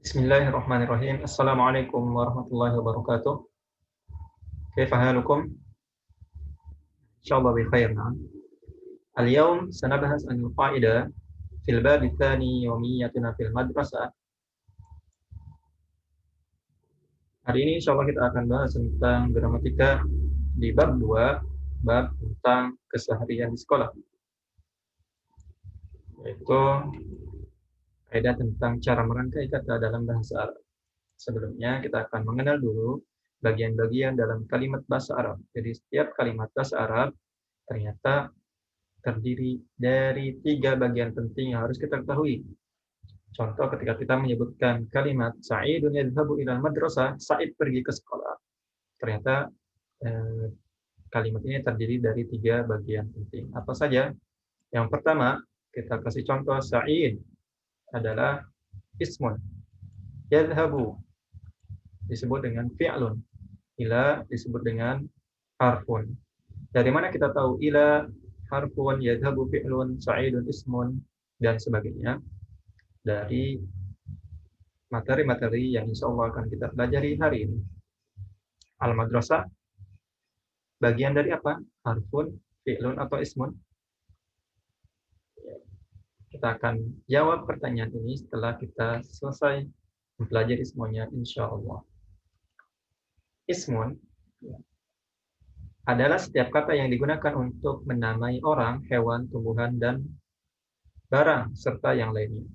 Bismillahirrahmanirrahim. Assalamualaikum warahmatullahi wabarakatuh. Kaifa halukum? Insyaallah bi khair. Al-yawm sanabahas an al-qa'idah fil bab ats-tsani yawmiyyatuna fil madrasah. Hari ini insyaallah kita akan bahas tentang gramatika di bab 2, bab tentang keseharian di sekolah. Yaitu kaidah tentang cara merangkai kata dalam bahasa Arab. Sebelumnya kita akan mengenal dulu bagian-bagian dalam kalimat bahasa Arab. Jadi setiap kalimat bahasa Arab ternyata terdiri dari 3 bagian penting yang harus kita ketahui. Contoh ketika kita menyebutkan kalimat Sa'idun yadhhabu ilal madrasah, Sa'id pergi ke sekolah. Ternyata kalimat ini terdiri dari 3 bagian penting. Apa saja? Yang pertama, kita kasih contoh Sa'id adalah ismun. Yadhhabu disebut dengan fi'lun. Ila disebut dengan harfun. Dari mana kita tahu ila harfun, yadhabu fi'lun, sa'idun ismun, dan sebagainya? Dari materi-materi yang insya Allah akan kita pelajari hari ini. Al-madrasah bagian dari apa? Harfun, fi'lun, atau ismun? Kita akan jawab pertanyaan ini setelah kita selesai mempelajari semuanya insya Allah. Ismun adalah setiap kata yang digunakan untuk menamai orang, hewan, tumbuhan, dan barang, serta yang lainnya.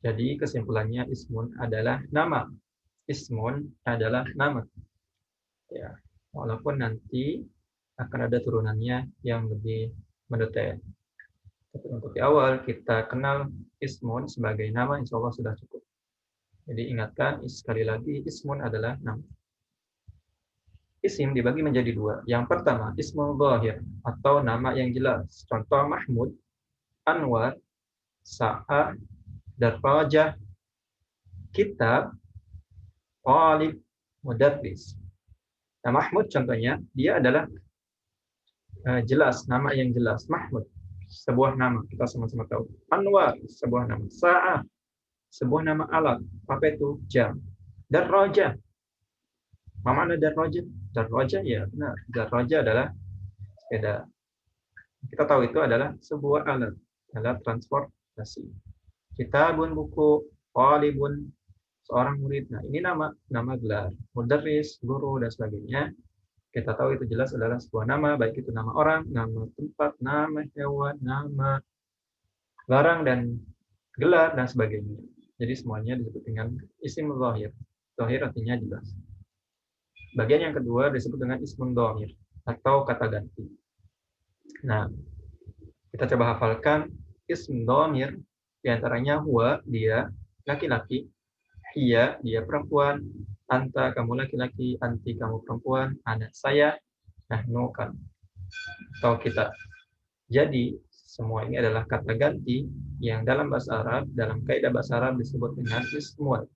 Jadi kesimpulannya ismun adalah nama. Ismun adalah nama. Ya, walaupun nanti akan ada turunannya yang lebih mendetail. Tapi untuk di awal kita kenal ismun sebagai nama, insya Allah sudah cukup. Jadi ingatkan sekali lagi, ismun adalah nama. Isim dibagi menjadi 2. Yang pertama, ismul dhahir atau nama yang jelas. Contoh Mahmud, Anwar, Sa'ah, Darrajah, Kitab, Talib, Mudarris. Nah, Mahmud contohnya, dia adalah jelas, nama yang jelas. Mahmud, sebuah nama, kita sama-sama tahu. Anwar, sebuah nama. Sa'ah, sebuah nama alat. Apa itu? Jam. Darrajah. Apa makna darrajah? Darrajah, ya benar. Darrajah adalah sepeda. Kita tahu itu adalah sebuah alat transportasi. Kitabun, buku. Talibun, seorang murid. Nah, ini nama gelar. Mudarris, guru, dan sebagainya. Kita tahu itu jelas adalah sebuah nama, baik itu nama orang, nama tempat, nama hewan, nama barang, dan gelar, dan sebagainya. Jadi semuanya disebut dengan isim dhahir. Dhahir artinya jelas. Bagian yang kedua disebut dengan ismun dhamir atau kata ganti. Nah, kita coba hafalkan ism dhamir, diantaranya huwa, dia, laki-laki, hiya, dia perempuan, anta, kamu laki-laki, anti, kamu perempuan, anak, saya, nahnu, kan, atau kita. Jadi, semua ini adalah kata ganti yang dalam bahasa Arab, dalam kaidah bahasa Arab disebut dengan ismun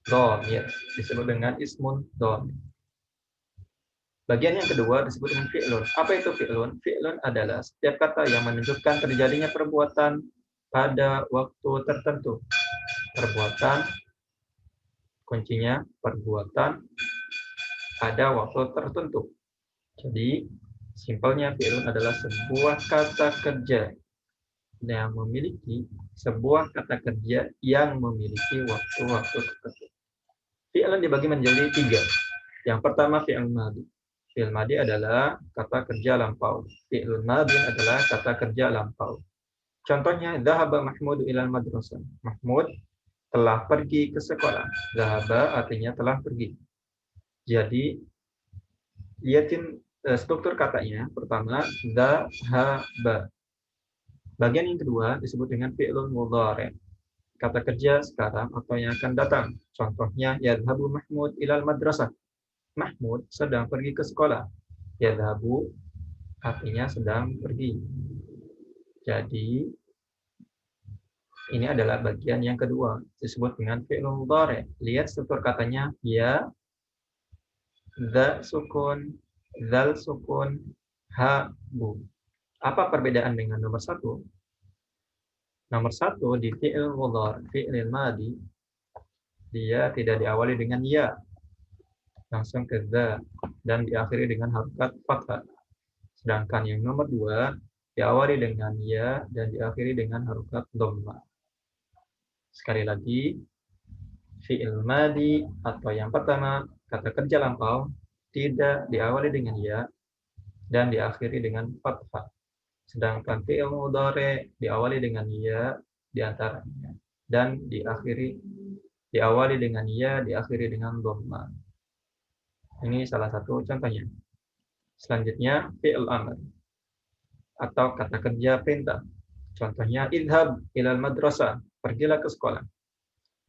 dhamir, disebut dengan ismun dhamir. Bagian yang kedua disebut dengan fi'lun. Apa itu fi'lun? Fi'lun adalah setiap kata yang menunjukkan terjadinya perbuatan pada waktu tertentu. Perbuatan, kuncinya perbuatan pada waktu tertentu. Jadi, simpelnya fi'lun adalah sebuah kata kerja yang memiliki waktu-waktu tertentu. Fi'lun dibagi menjadi 3. Yang pertama fi'il madhi. Fi'il madhi adalah kata kerja lampau. Fi'il madhi adalah kata kerja lampau. Contohnya, dhahaba Mahmud ilal madrasah. Mahmud telah pergi ke sekolah. Dhahaba artinya telah pergi. Jadi, lihatin struktur katanya. Pertama, dhahaba. Bagian yang kedua disebut dengan fi'lun mudhari'. Kata kerja sekarang atau yang akan datang. Contohnya, yadhhabu Mahmud ilal madrasah. Mahmud sedang pergi ke sekolah. Yadhhabu artinya sedang pergi. Jadi, ini adalah bagian yang kedua. Disebut dengan fi'lun mudhari'. Lihat struktur katanya. Ya, dha sukun, dzal sukun, ha, bu. Apa perbedaan dengan nomor 1? Nomor 1 di fi'il mudhari', fi'il madhi, dia tidak diawali dengan ya, langsung ke dza, dan diakhiri dengan harokat fathah. Sedangkan yang nomor 2 diawali dengan ya dan diakhiri dengan harokat dhammah. Sekali lagi, fi'il madi atau yang pertama kata kerja lampau tidak diawali dengan ya dan diakhiri dengan fathah. Sedangkan fi'il mudhari diawali dengan ya di antaranya dan diawali dengan ya, diakhiri dengan dhammah. Ini salah satu contohnya. Selanjutnya fi'il amr atau kata kerja perintah. Contohnya idhab ilal madrasah, pergilah ke sekolah.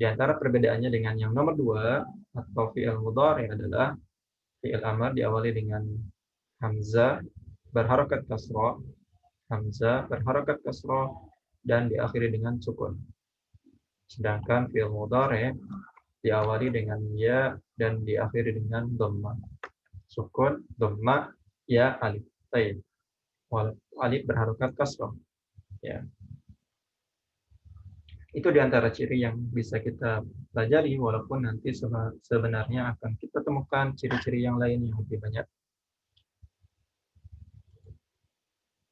Di antara perbedaannya dengan yang nomor 2 atau fi'il mudhari adalah fi'il amr diawali dengan hamzah berharokat kasrah, dan diakhiri dengan sukun. Sedangkan fi'il mudhari diawali dengan ya dan diakhiri dengan dhammah. Sukun, dhammah, ya, alif. Baik. Alif berharokat kasrah. Ya. Itu diantara ciri yang bisa kita pelajari, walaupun nanti sebenarnya akan kita temukan ciri-ciri yang lain yang lebih banyak.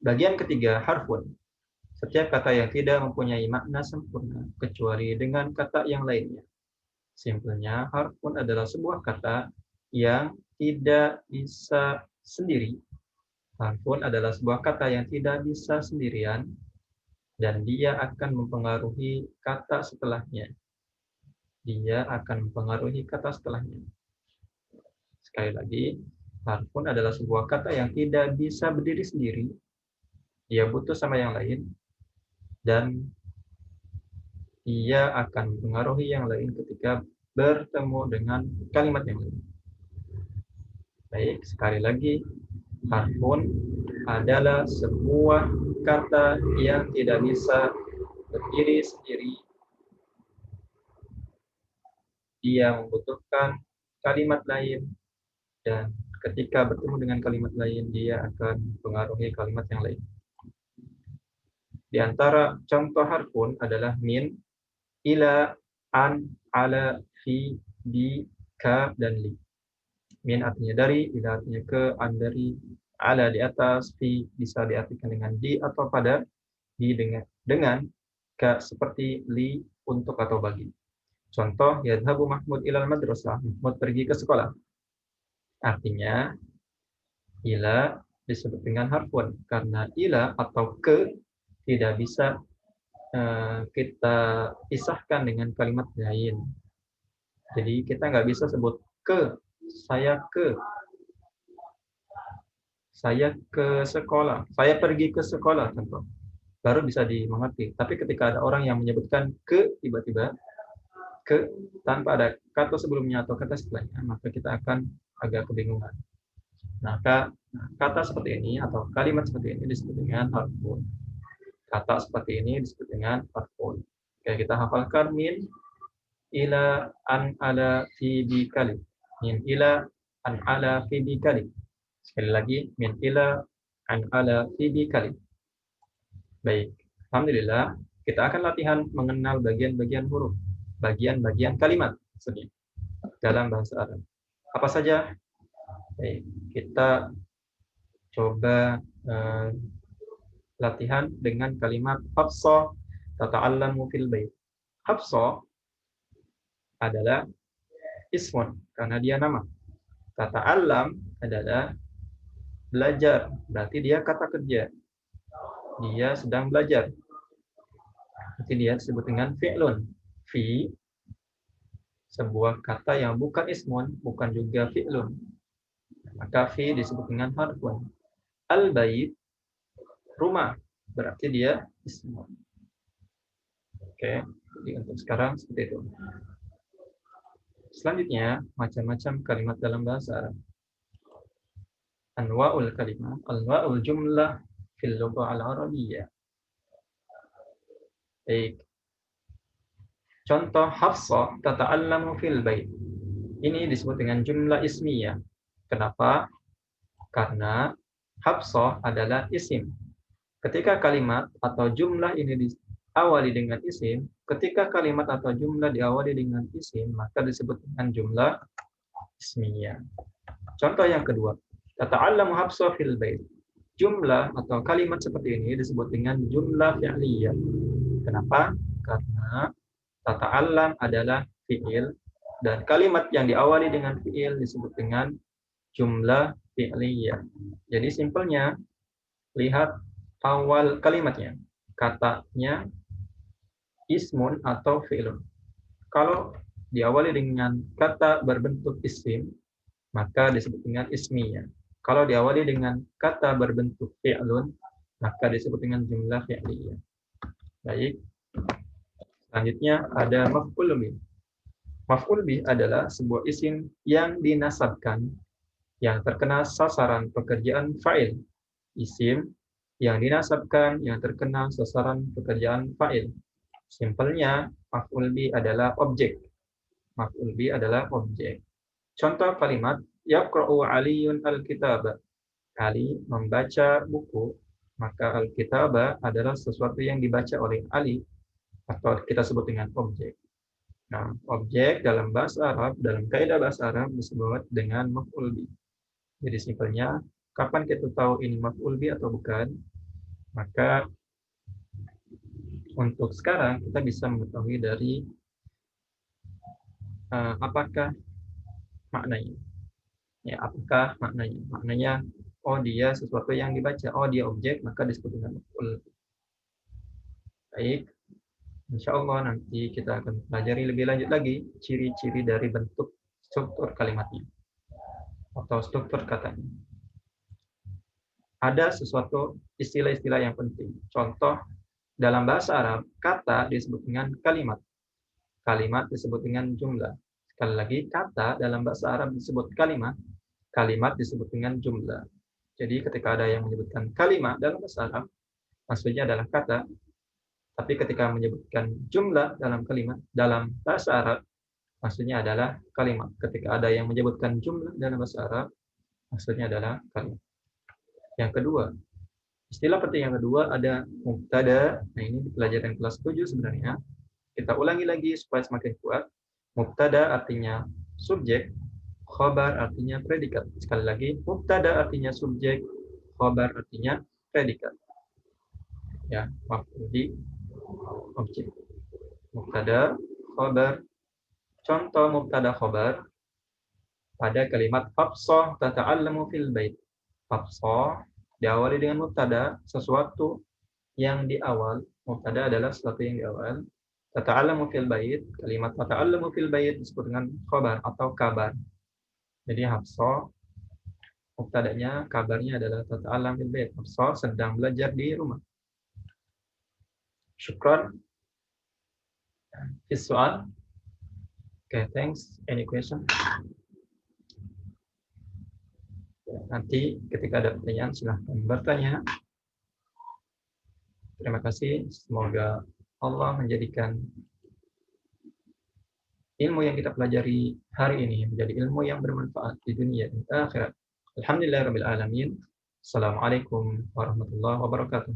Bagian ketiga, harfun. Setiap kata yang tidak mempunyai makna sempurna kecuali dengan kata yang lainnya. Simpelnya, harfun adalah sebuah kata yang tidak bisa sendiri. Harfun adalah sebuah kata yang tidak bisa sendirian, dan dia akan mempengaruhi kata setelahnya. Sekali lagi, harfun adalah sebuah kata yang tidak bisa berdiri sendiri. Dia butuh sama yang lain, dan ia akan mempengaruhi yang lain ketika bertemu dengan kalimat yang lain. Baik, sekali lagi, harfun adalah sebuah kata yang tidak bisa berdiri sendiri. Dia membutuhkan kalimat lain, dan ketika bertemu dengan kalimat lain, dia akan mempengaruhi kalimat yang lain. Di antara contoh harfun adalah min, ila, an, ala, fi, di, ka, dan li. Min artinya dari, ila artinya ke, an dari, ala di atas, fi bisa diartikan dengan di atau pada, di dengan, ka seperti li untuk atau bagi. Contoh, yadhabu Mahmud ilal madrasah, Mahmud pergi ke sekolah. Artinya, ila disebut dengan harfun, karena ila atau ke tidak bisa kita pisahkan dengan kalimat lain. Jadi kita nggak bisa sebut ke, saya ke sekolah, saya pergi ke sekolah, contoh. Baru bisa dimengerti. Tapi ketika ada orang yang menyebutkan ke tiba-tiba, ke tanpa ada kata sebelumnya atau kata setelahnya, maka kita akan agak kebingungan. Maka kata seperti ini atau kalimat seperti ini disebut dengan harfun. Kata seperti ini disebut dengan harfun. Oke, kita hafalkan min, ila, an, ala, fi, bi, kali. Min, ila, an, ala, fi, bi, kali. Sekali lagi, min, ila, an, ala, fi, bi, kali. Baik, alhamdulillah, kita akan latihan mengenal bagian-bagian huruf, bagian-bagian kalimat dalam bahasa Arab. Apa saja? Baik, kita coba latihan dengan kalimat Hafsah tata'allamu fil bait. Hafsah adalah ismun karena dia nama. Tata'allam adalah belajar, berarti dia kata kerja. Dia sedang belajar. Berarti dia disebut dengan fi'lun. Fi sebuah kata yang bukan ismun, bukan juga fi'lun. Maka fi disebut dengan harfun. Al-bait rumah, berarti dia ismun. Oke, jadi untuk sekarang seperti itu. Selanjutnya, macam-macam kalimat dalam bahasa Arab. Anwa'ul kalimah, anwa'ul jumlah fil lughah al-arabiyyah. Baik. Contoh Hafsah tata'allamu fil bait. Ini disebut dengan jumlah ismiyah. Kenapa? Karena Hafsah adalah isim. Ketika kalimat atau jumlah ini diawali dengan isim, Ketika kalimat atau jumlah diawali dengan isim, maka disebut dengan jumlah ismiyah. Contoh yang kedua, tata'allamu Hafsah fil bait. Jumlah atau kalimat seperti ini disebut dengan jumlah fi'liyah. Kenapa? Karena tata'allam adalah fi'il dan kalimat yang diawali dengan fi'il disebut dengan jumlah fi'liyah. Jadi simpelnya, lihat awal kalimatnya. Katanya ismun atau fi'lun. Kalau diawali dengan kata berbentuk isim, maka disebut dengan ismiyah. Kalau diawali dengan kata berbentuk fi'lun, maka disebut dengan jumlah fi'liyah. Baik. Selanjutnya ada maf'ul bih. Maf'ul bih adalah sebuah isim yang dinasabkan yang terkena sasaran pekerjaan fa'il. Isim yang dinasabkan yang terkena sasaran pekerjaan fa'il. Simpelnya, maf'ul bih adalah objek. Maf'ul bih adalah objek. Contoh kalimat, yaqra'u Aliyun al-kitaba. Ali membaca buku, maka al-kitaba adalah sesuatu yang dibaca oleh Ali, atau kita sebut dengan objek. Nah, objek dalam bahasa Arab, dalam kaidah bahasa Arab disebut dengan maf'ul bih. Jadi simpelnya, kapan kita tahu ini maf'ul bih atau bukan? Maka untuk sekarang kita bisa mengetahui dari apakah maknanya. Ya, apakah maknanya? Maknanya, oh dia sesuatu yang dibaca, oh dia objek, maka disebut dengan maf'ul. Baik, insya Allah nanti kita akan pelajari lebih lanjut lagi ciri-ciri dari bentuk struktur kalimatnya atau struktur katanya. Ada sesuatu istilah-istilah yang penting. Contoh, dalam bahasa Arab, kata disebut dengan kalimat. Kalimat disebut dengan jumlah. Sekali lagi, kata dalam bahasa Arab disebut kalimat. Kalimat disebut dengan jumlah. Jadi ketika ada yang menyebutkan kalimat dalam bahasa Arab, maksudnya adalah kata. Tapi ketika menyebutkan jumlah dalam kalimat, dalam bahasa Arab, maksudnya adalah kalimat. Ketika ada yang menyebutkan jumlah dalam bahasa Arab, maksudnya adalah kalimat. Yang kedua, istilah penting yang kedua ada mubtada. Nah, ini di pelajaran kelas 7 sebenarnya. Kita ulangi lagi supaya semakin kuat. Mubtada artinya subjek, khobar artinya predikat. Sekali lagi, mubtada artinya subjek, khobar artinya predikat. Ya, maf'ul bih objek. Mubtada, khobar. Contoh mubtada khobar pada kalimat Hafsah tata'allamu fil bait. Hafsah diawali dengan mubtada, sesuatu yang di awal. Mubtada adalah sesuatu yang di awal. Tata'allamu fil bait, kalimat tata'allamu fil bait disebut dengan khabar atau kabar. Jadi Hafsah mubtadanya, kabarnya adalah tata'allam fil bait. Hafsah sedang belajar di rumah. Syukran. Is soal? Okay, thanks. Any question? Nanti ketika ada pertanyaan silahkan bertanya. Terima kasih. Semoga Allah menjadikan ilmu yang kita pelajari hari ini menjadi ilmu yang bermanfaat di dunia dan akhirat. Alhamdulillahirabbil alamin. Assalamualaikum warahmatullahi wabarakatuh.